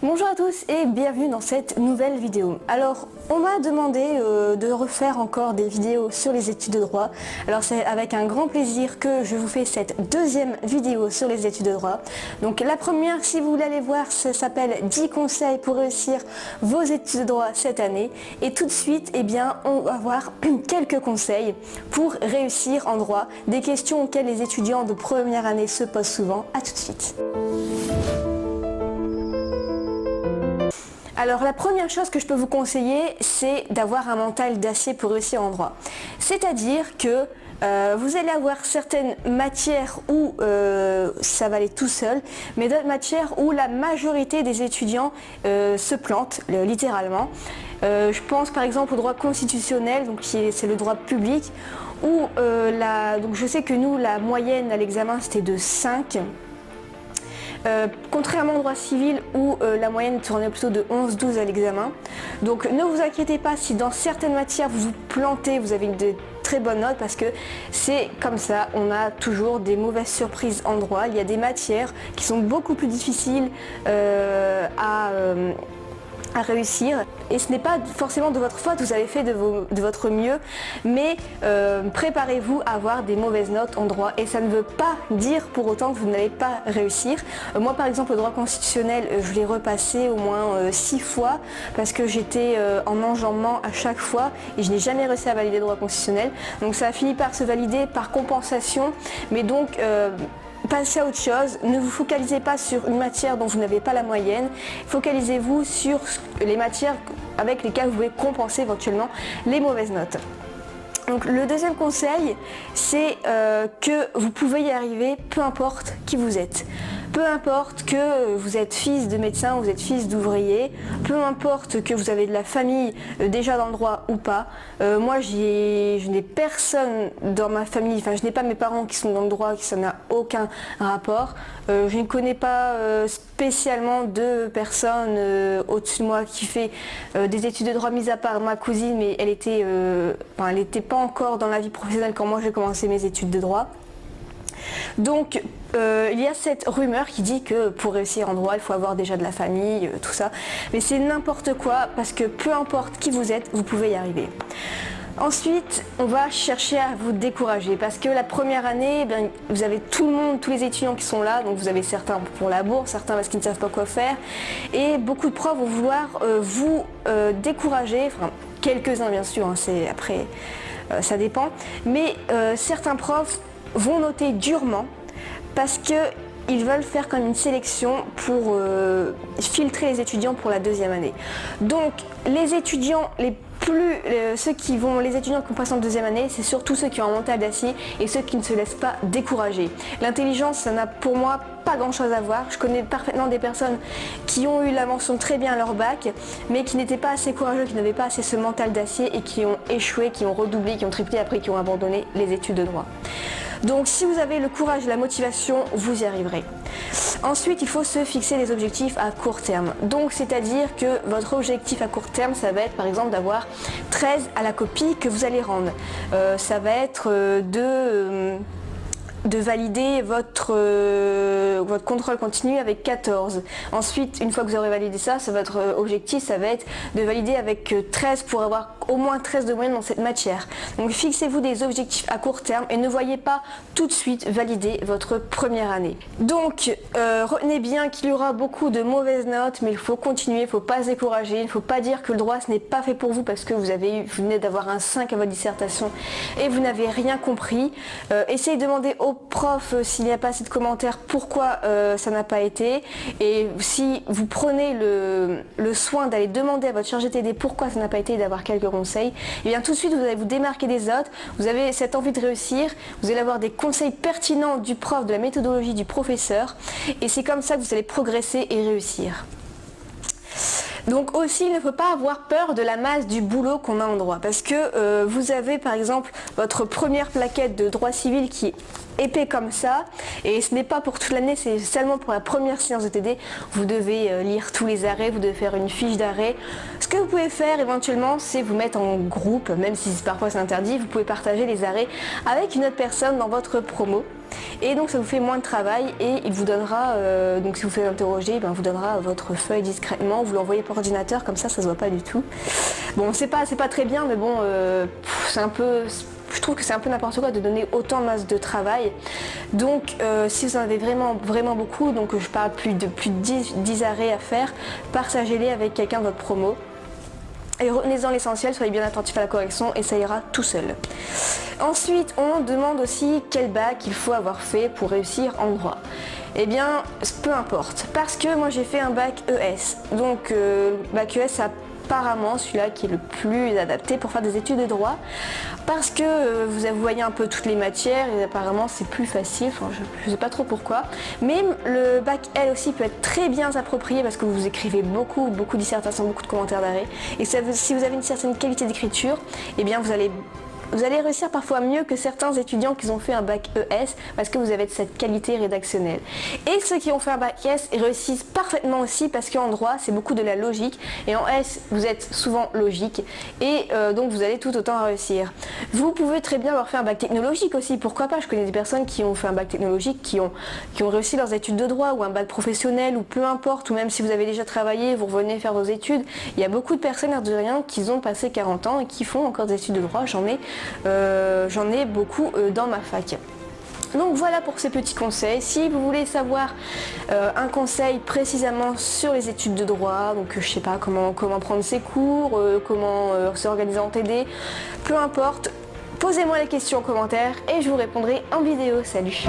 Bonjour à tous et bienvenue dans cette nouvelle vidéo. Alors on m'a demandé de refaire encore des vidéos sur les études de droit. Alors c'est avec un grand plaisir que je vous fais cette deuxième vidéo sur les études de droit. Donc la première, si vous voulez aller voir, ça s'appelle 10 conseils pour réussir vos études de droit cette année. Et tout de suite, eh bien, on va voir quelques conseils pour réussir en droit, des questions auxquelles les étudiants de première année se posent souvent. À tout de suite. Alors la première chose que je peux vous conseiller, c'est d'avoir un mental d'acier pour réussir en droit. C'est-à-dire que vous allez avoir certaines matières où ça va aller tout seul, mais d'autres matières où la majorité des étudiants se plantent, littéralement. Je pense par exemple au droit constitutionnel, donc c'est le droit public, où donc je sais que nous, la moyenne à l'examen, c'était de 5. Contrairement au droit civil où la moyenne tournait plutôt de 11-12 à l'examen. Donc ne vous inquiétez pas si dans certaines matières vous vous plantez, vous avez de très bonnes notes parce que c'est comme ça, on a toujours des mauvaises surprises en droit. Il y a des matières qui sont beaucoup plus difficiles à réussir et ce n'est pas forcément de votre faute, vous avez fait de votre mieux, mais préparez-vous à avoir des mauvaises notes en droit et ça ne veut pas dire pour autant que vous n'allez pas réussir. Moi par exemple le droit constitutionnel, je l'ai repassé au moins 6 fois parce que j'étais en enjambement à chaque fois et je n'ai jamais réussi à valider le droit constitutionnel, donc ça a fini par se valider par compensation, mais donc passez à autre chose, ne vous focalisez pas sur une matière dont vous n'avez pas la moyenne, focalisez-vous sur les matières avec lesquelles vous pouvez compenser éventuellement les mauvaises notes. Donc le deuxième conseil, c'est que vous pouvez y arriver peu importe qui vous êtes. Peu importe que vous êtes fils de médecin, vous êtes fils d'ouvrier, peu importe que vous avez de la famille déjà dans le droit ou pas. Moi je n'ai personne dans ma famille, enfin je n'ai pas mes parents qui sont dans le droit, ça n'a aucun rapport. Je ne connais pas spécialement de personnes au-dessus de moi qui fait des études de droit, mis à part ma cousine, mais elle était pas encore dans la vie professionnelle quand moi j'ai commencé mes études de droit. Donc il y a cette rumeur qui dit que pour réussir en droit il faut avoir déjà de la famille, tout ça, mais c'est n'importe quoi parce que peu importe qui vous êtes, vous pouvez y arriver. Ensuite, on va chercher à vous décourager parce que la première année, vous avez tout le monde, tous les étudiants qui sont là, donc vous avez certains pour la bourse, certains parce qu'ils ne savent pas quoi faire, et beaucoup de profs vont vouloir vous décourager, enfin quelques-uns bien sûr, hein, après ça dépend, mais certains profs vont noter durement parce qu'ils veulent faire comme une sélection pour filtrer les étudiants pour la deuxième année. Donc les étudiants les étudiants qui passent en deuxième année, c'est surtout ceux qui ont un mental d'acier et ceux qui ne se laissent pas décourager. L'intelligence, ça n'a pour moi pas grand chose à voir. Je connais parfaitement des personnes qui ont eu la mention très bien à leur bac, mais qui n'étaient pas assez courageux, qui n'avaient pas assez ce mental d'acier et qui ont échoué, qui ont redoublé, qui ont triplé, après qui ont abandonné les études de droit. Donc si vous avez le courage et la motivation, vous y arriverez. Ensuite, il faut se fixer des objectifs à court terme. Donc c'est-à-dire que votre objectif à court terme, ça va être par exemple d'avoir 13 à la copie que vous allez rendre. Ça va être de valider votre contrôle continu avec 14. Ensuite, une fois que vous aurez validé ça, votre objectif, ça va être de valider avec 13 pour avoir au moins 13 de moyenne dans cette matière. Donc fixez-vous des objectifs à court terme et ne voyez pas tout de suite valider votre première année. Donc retenez bien qu'il y aura beaucoup de mauvaises notes, mais il faut continuer, il ne faut pas se décourager, il ne faut pas dire que le droit ce n'est pas fait pour vous parce que vous venez d'avoir un 5 à votre dissertation et vous n'avez rien compris. Essayez de demander au prof s'il n'y a pas assez de commentaires pourquoi ça n'a pas été, et si vous prenez le soin d'aller demander à votre chargé TD pourquoi ça n'a pas été et d'avoir quelques conseils, et bien tout de suite vous allez vous démarquer des autres, vous avez cette envie de réussir, vous allez avoir des conseils pertinents du prof, de la méthodologie du professeur, et c'est comme ça que vous allez progresser et réussir. Donc aussi, il ne faut pas avoir peur de la masse du boulot qu'on a en droit, parce que vous avez par exemple votre première plaquette de droit civil qui est épais comme ça, et ce n'est pas pour toute l'année, c'est seulement pour la première séance de TD. Vous devez lire tous les arrêts, vous devez faire une fiche d'arrêt. Ce que vous pouvez faire éventuellement, c'est vous mettre en groupe, même si parfois c'est interdit, vous pouvez partager les arrêts avec une autre personne dans votre promo. et donc ça vous fait moins de travail et il vous donnera, donc si vous faites interroger, ben, vous donnera votre feuille discrètement, vous l'envoyez par ordinateur, comme ça se voit pas du tout. Bon, c'est pas très bien, mais bon, c'est un peu... Je trouve que c'est un peu n'importe quoi de donner autant de masse de travail. Donc si vous en avez vraiment beaucoup, donc je parle plus de 10 arrêts à faire, partagez-les avec quelqu'un de votre promo. Et retenez-en l'essentiel, soyez bien attentifs à la correction et ça ira tout seul. Ensuite, on demande aussi quel bac il faut avoir fait pour réussir en droit. Eh bien, peu importe, parce que moi j'ai fait un bac ES. Donc bac ES, apparemment celui-là qui est le plus adapté pour faire des études de droit, parce que vous voyez un peu toutes les matières et apparemment c'est plus facile, enfin, je ne sais pas trop pourquoi, mais le bac L aussi peut être très bien approprié parce que vous écrivez beaucoup de dissertations, beaucoup de commentaires d'arrêt, et si vous avez une certaine qualité d'écriture, eh bien vous allez réussir parfois mieux que certains étudiants qui ont fait un bac ES parce que vous avez cette qualité rédactionnelle. Et ceux qui ont fait un bac S réussissent parfaitement aussi parce qu'en droit c'est beaucoup de la logique et en S vous êtes souvent logique et donc vous allez tout autant réussir. Vous pouvez très bien avoir fait un bac technologique aussi, pourquoi pas, je connais des personnes qui ont fait un bac technologique qui ont réussi leurs études de droit ou un bac professionnel ou peu importe, ou même si vous avez déjà travaillé, vous revenez faire vos études. Il y a beaucoup de personnes l'air de rien qui ont passé 40 ans et qui font encore des études de droit, j'en ai beaucoup dans ma fac. Donc voilà pour ces petits conseils. Si vous voulez savoir un conseil précisément sur les études de droit, donc je sais pas comment prendre ses cours, comment s'organiser en TD, peu importe, posez-moi les questions en commentaire et je vous répondrai en vidéo. Salut!